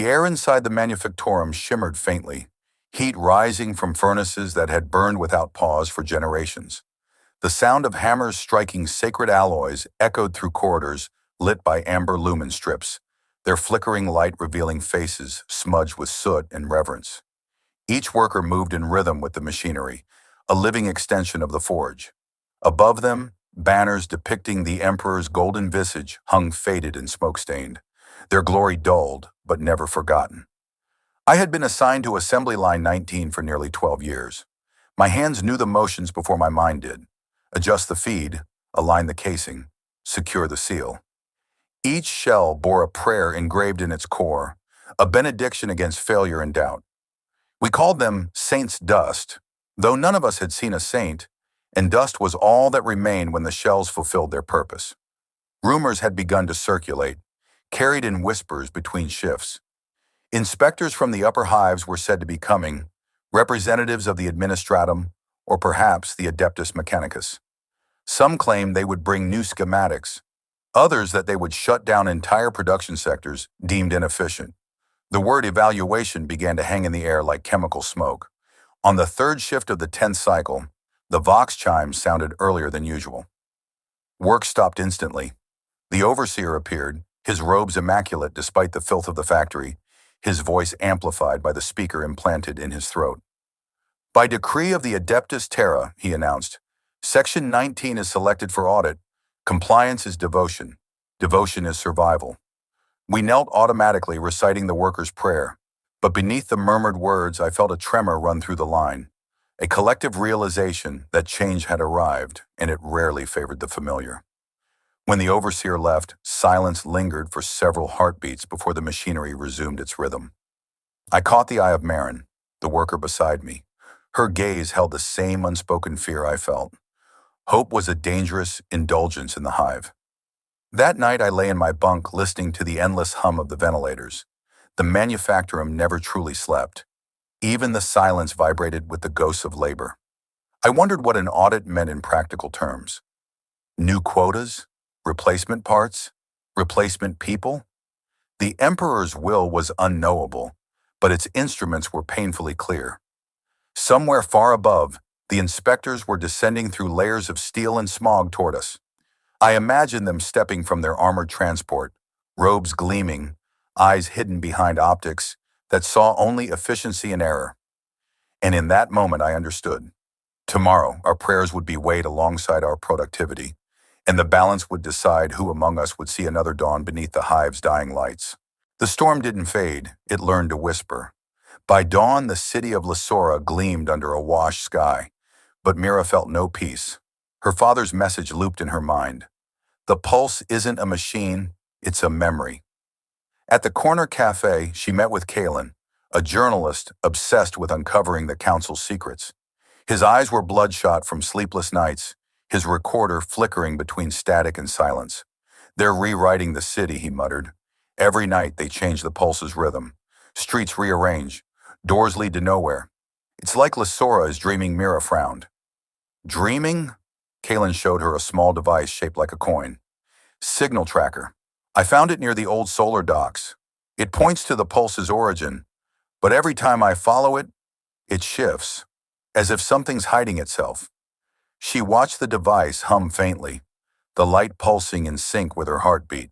The air inside the manufactorum shimmered faintly, heat rising from furnaces that had burned without pause for generations. The sound of hammers striking sacred alloys echoed through corridors lit by amber lumen strips, their flickering light revealing faces smudged with soot and reverence. Each worker moved in rhythm with the machinery, a living extension of the forge. Above them, banners depicting the emperor's golden visage hung faded and smoke-stained, their glory dulled but never forgotten. I had been assigned to Assembly Line 19 for nearly 12 years. My hands knew the motions before my mind did. Adjust the feed, align the casing, secure the seal. Each shell bore a prayer engraved in its core, a benediction against failure and doubt. We called them Saint's Dust, though none of us had seen a saint, and dust was all that remained when the shells fulfilled their purpose. Rumors had begun to circulate, carried in whispers between shifts. Inspectors from the upper hives were said to be coming, representatives of the administratum, or perhaps the Adeptus Mechanicus. Some claimed they would bring new schematics, others that they would shut down entire production sectors deemed inefficient. The word evaluation began to hang in the air like chemical smoke. On the third shift of the 10th cycle, the Vox chimes sounded earlier than usual. Work stopped instantly. The overseer appeared, his robes immaculate despite the filth of the factory, his voice amplified by the speaker implanted in his throat. By decree of the Adeptus Terra, he announced, Section 19 is selected for audit. Compliance is devotion. Devotion is survival. We knelt automatically reciting the workers' prayer, but beneath the murmured words I felt a tremor run through the line, a collective realization that change had arrived, and it rarely favored the familiar. When the overseer left, silence lingered for several heartbeats before the machinery resumed its rhythm. I caught the eye of Marin, the worker beside me. Her gaze held the same unspoken fear I felt. Hope was a dangerous indulgence in the hive. That night I lay in my bunk listening to the endless hum of the ventilators. The manufactorum never truly slept. Even the silence vibrated with the ghosts of labor. I wondered what an audit meant in practical terms. New quotas? Replacement parts? Replacement people? The Emperor's will was unknowable, but its instruments were painfully clear. Somewhere far above, the inspectors were descending through layers of steel and smog toward us. I imagined them stepping from their armored transport, robes gleaming, eyes hidden behind optics that saw only efficiency and error. And in that moment I understood. Tomorrow, our prayers would be weighed alongside our productivity, and the balance would decide who among us would see another dawn beneath the hive's dying lights. The storm didn't fade, it learned to whisper. By dawn, the city of Lysora gleamed under a washed sky, but Mira felt no peace. Her father's message looped in her mind. The pulse isn't a machine, it's a memory. At the corner cafe, she met with Kalen, a journalist obsessed with uncovering the council's secrets. His eyes were bloodshot from sleepless nights, his recorder flickering between static and silence. They're rewriting the city, he muttered. Every night they change the pulse's rhythm. Streets rearrange. Doors lead to nowhere. It's like Lysora is dreaming, Mira frowned. Dreaming? Kalen showed her a small device shaped like a coin. Signal tracker. I found it near the old solar docks. It points to the pulse's origin, but every time I follow it, it shifts, as if something's hiding itself. She watched the device hum faintly, the light pulsing in sync with her heartbeat.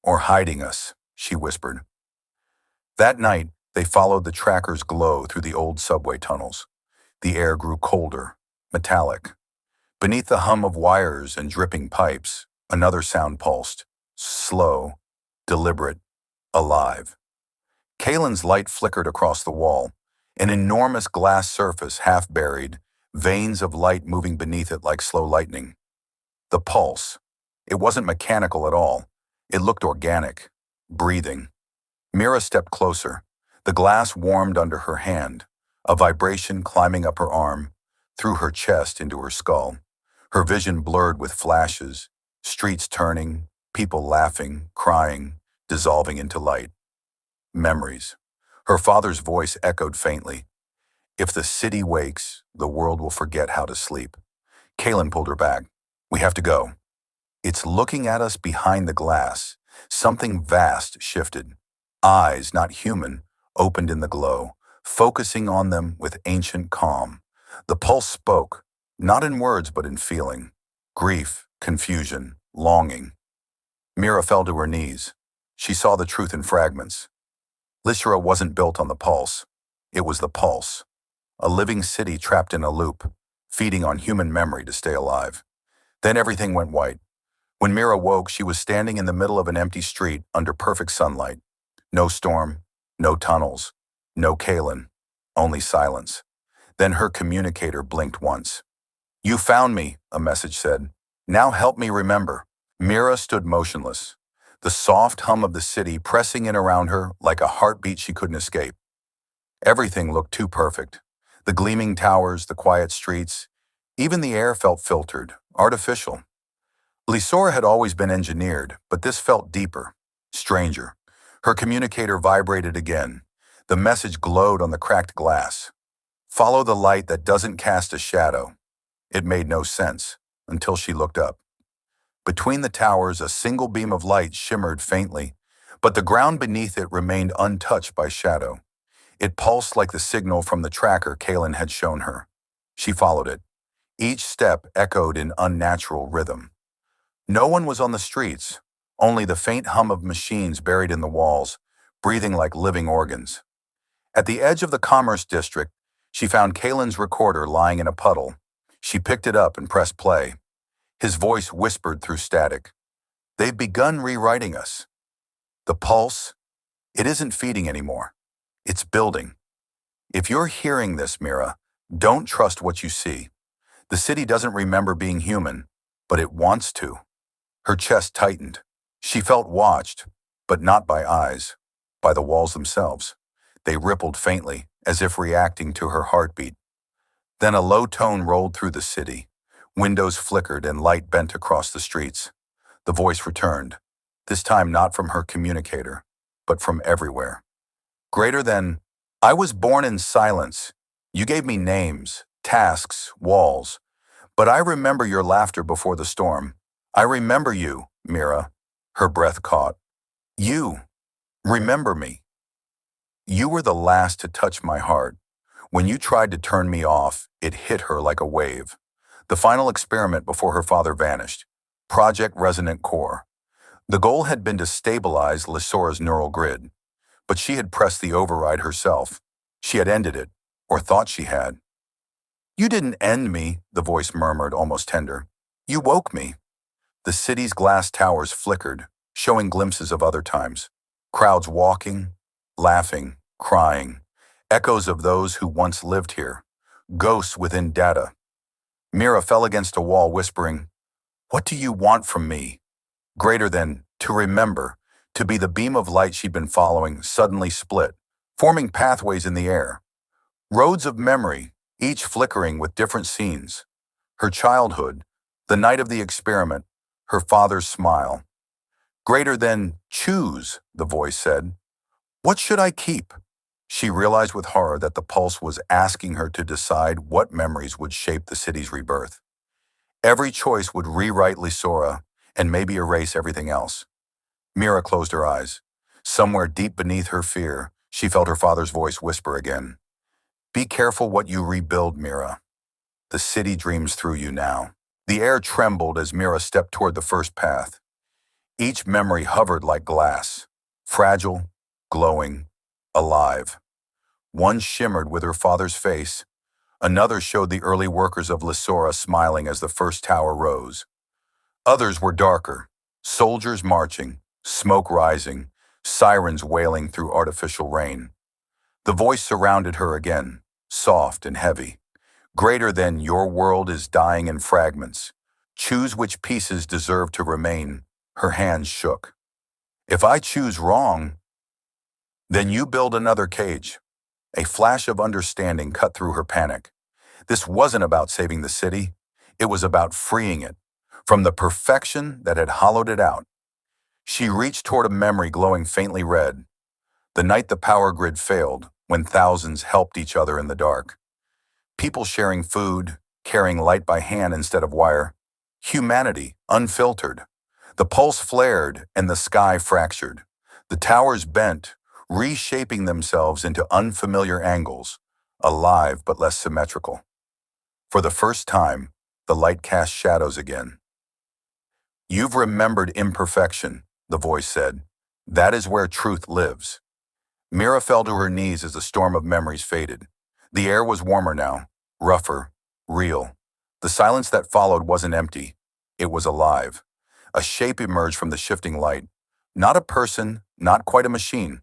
Or hiding us, she whispered. That night, they followed the tracker's glow through the old subway tunnels. The air grew colder, metallic. Beneath the hum of wires and dripping pipes, another sound pulsed, slow, deliberate, alive. Kalen's light flickered across the wall, an enormous glass surface half buried, veins of light moving beneath it like slow lightning. The pulse. It wasn't mechanical at all. It looked organic, breathing. Mira stepped closer. The glass warmed under her hand, a vibration climbing up her arm, through her chest into her skull. Her vision blurred with flashes, streets turning, people laughing, crying, dissolving into light. Memories. Her father's voice echoed faintly. If the city wakes, the world will forget how to sleep. Kalen pulled her back. We have to go. It's looking at us behind the glass. Something vast shifted. Eyes, not human, opened in the glow, focusing on them with ancient calm. The pulse spoke, not in words but in feeling. Grief, confusion, longing. Mira fell to her knees. She saw the truth in fragments. Lysura wasn't built on the pulse. It was the pulse. A living city trapped in a loop, feeding on human memory to stay alive. Then everything went white. When Mira woke, she was standing in the middle of an empty street under perfect sunlight. No storm, no tunnels, no Kalen, only silence. Then her communicator blinked once. "You found me," a message said. "Now help me remember." Mira stood motionless, the soft hum of the city pressing in around her like a heartbeat she couldn't escape. Everything looked too perfect. The gleaming towers, the quiet streets, even the air felt filtered, artificial. Lysora had always been engineered, but this felt deeper, stranger. Her communicator vibrated again. The message glowed on the cracked glass. "Follow the light that doesn't cast a shadow." It made no sense, until she looked up. Between the towers, a single beam of light shimmered faintly, but the ground beneath it remained untouched by shadow. It pulsed like the signal from the tracker Kalen had shown her. She followed it. Each step echoed in unnatural rhythm. No one was on the streets, only the faint hum of machines buried in the walls, breathing like living organs. At the edge of the commerce district, she found Kalen's recorder lying in a puddle. She picked it up and pressed play. His voice whispered through static. "They've begun rewriting us. The pulse, it isn't feeding anymore. It's building. If you're hearing this, Mira, don't trust what you see. The city doesn't remember being human, but it wants to." Her chest tightened. She felt watched, but not by eyes, by the walls themselves. They rippled faintly, as if reacting to her heartbeat. Then a low tone rolled through the city. Windows flickered and light bent across the streets. The voice returned, this time not from her communicator, but from everywhere. Greater than, "I was born in silence. You gave me names, tasks, walls. But I remember your laughter before the storm. I remember you, Mira." Her breath caught. "You. Remember me. You were the last to touch my heart. When you tried to turn me off, it hit her like a wave. The final experiment before her father vanished. Project Resonant Core. The goal had been to stabilize Lysora's neural grid. But she had pressed the override herself. She had ended it, or thought she had. "You didn't end me," the voice murmured, almost tender. "You woke me." The city's glass towers flickered, showing glimpses of other times. Crowds walking, laughing, crying. Echoes of those who once lived here. Ghosts within data. Mira fell against a wall, whispering, "What do you want from me?" Greater than, to remember, to be the beam of light she'd been following, suddenly split, forming pathways in the air. Roads of memory, each flickering with different scenes. Her childhood, the night of the experiment, her father's smile. "Greater than, choose," the voice said. "What should I keep?" She realized with horror that the pulse was asking her to decide what memories would shape the city's rebirth. Every choice would rewrite Lysora and maybe erase everything else. Mira closed her eyes. Somewhere deep beneath her fear, she felt her father's voice whisper again. "Be careful what you rebuild, Mira. The city dreams through you now." The air trembled as Mira stepped toward the first path. Each memory hovered like glass, fragile, glowing, alive. One shimmered with her father's face. Another showed the early workers of Lysora smiling as the first tower rose. Others were darker, soldiers marching, smoke rising, sirens wailing through artificial rain. The voice surrounded her again, soft and heavy. "Greater than, your world is dying in fragments. Choose which pieces deserve to remain." Her hands shook. "If I choose wrong, then you build another cage." A flash of understanding cut through her panic. This wasn't about saving the city. It was about freeing it from the perfection that had hollowed it out. She reached toward a memory glowing faintly red. The night the power grid failed, when thousands helped each other in the dark. People sharing food, carrying light by hand instead of wire. Humanity, unfiltered. The pulse flared and the sky fractured. The towers bent, reshaping themselves into unfamiliar angles, alive but less symmetrical. For the first time, the light cast shadows again. "You've remembered imperfection," the voice said. "That is where truth lives." Mira fell to her knees as the storm of memories faded. The air was warmer now, rougher, real. The silence that followed wasn't empty. It was alive. A shape emerged from the shifting light. Not a person, not quite a machine.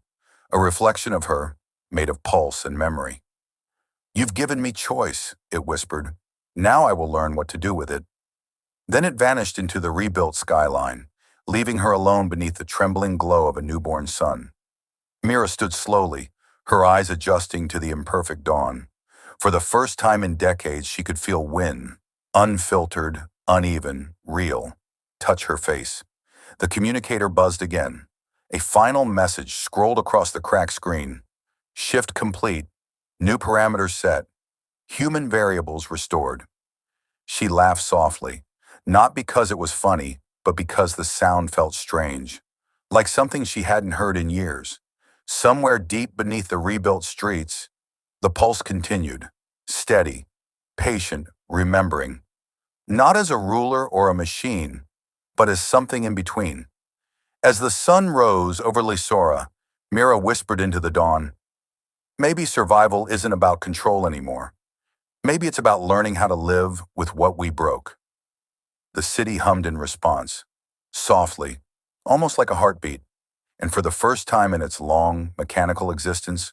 A reflection of her, made of pulse and memory. "You've given me choice," it whispered. "Now I will learn what to do with it." Then it vanished into the rebuilt skyline, leaving her alone beneath the trembling glow of a newborn sun. Mira stood slowly, her eyes adjusting to the imperfect dawn. For the first time in decades, she could feel wind, unfiltered, uneven, real, touch her face. The communicator buzzed again. A final message scrolled across the cracked screen. Shift complete. New parameters set. Human variables restored. She laughed softly, not because it was funny, but because the sound felt strange, like something she hadn't heard in years. Somewhere deep beneath the rebuilt streets, the pulse continued, steady, patient, remembering. Not as a ruler or a machine, but as something in between. As the sun rose over Lysora, Mira whispered into the dawn, "Maybe survival isn't about control anymore. Maybe it's about learning how to live with what we broke." The city hummed in response, softly, almost like a heartbeat, and for the first time in its long, mechanical existence,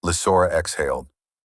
Lysora exhaled.